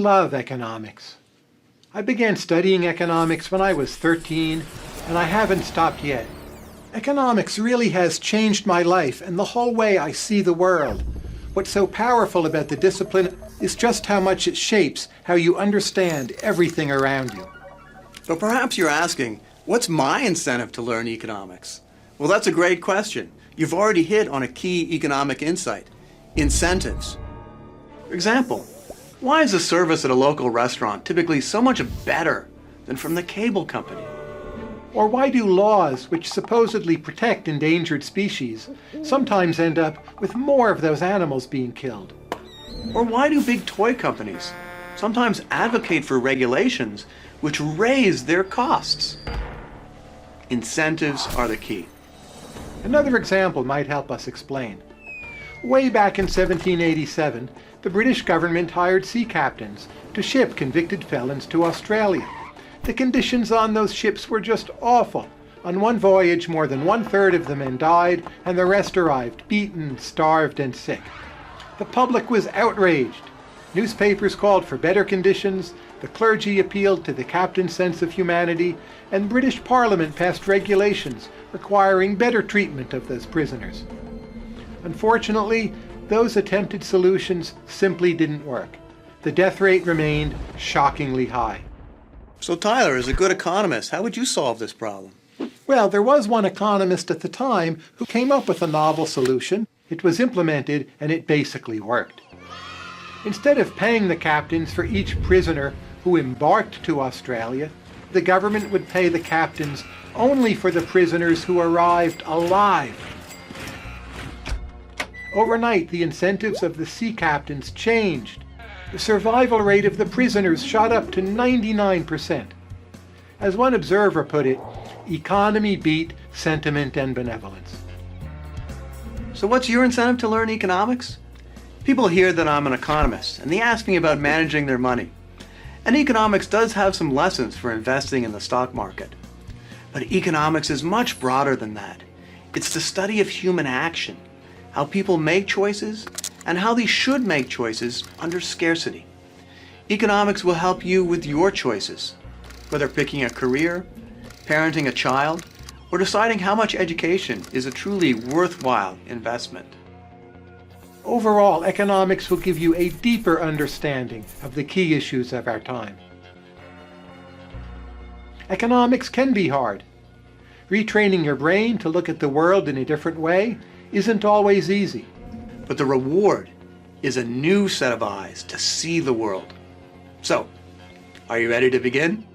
love economics. I began studying economics when I was 13, and I haven't stopped yet. Economics really has changed my life and the whole way I see the world. What's so powerful about the discipline is just how much it shapes how you understand everything around you. But perhaps you're asking, what's my incentive to learn economics? Well, that's a great question. You've already hit on a key economic insight: incentives. For example, why is the service at a local restaurant typically so much better than from the cable company? Or why do laws which supposedly protect endangered species sometimes end up with more of those animals being killed? Or why do big toy companies sometimes advocate for regulations which raise their costs? Incentives are the key. Another example might help us explain. Way back in 1787, the British government hired sea captains to ship convicted felons to Australia. The conditions on those ships were just awful. On one voyage, more than 1/3 of the men died, and the rest arrived beaten, starved, and sick. The public was outraged. Newspapers called for better conditions, the clergy appealed to the captain's sense of humanity, and British Parliament passed regulations requiring better treatment of those prisoners. Unfortunately, those attempted solutions simply didn't work. The death rate remained shockingly high. So Tyler, as a good economist, how would you solve this problem? Well, there was one economist at the time who came up with a novel solution. It was implemented, and it basically worked. Instead of paying the captains for each prisoner who embarked to Australia, the government would pay the captains only for the prisoners who arrived alive. Overnight, the incentives of the sea captains changed. The survival rate of the prisoners shot up to 99%. As one observer put it, economy beat sentiment and benevolence. So what's your incentive to learn economics? People hear that I'm an economist, and they ask me about managing their money. And economics does have some lessons for investing in the stock market. But economics is much broader than that. It's the study of human action, how people make choices, and how they should make choices under scarcity. Economics will help you with your choices, whether picking a career, parenting a child, or deciding how much education is a truly worthwhile investment. Overall, economics will give you a deeper understanding of the key issues of our time. Economics can be hard. Retraining your brain to look at the world in a different way isn't always easy. But the reward is a new set of eyes to see the world. So, are you ready to begin?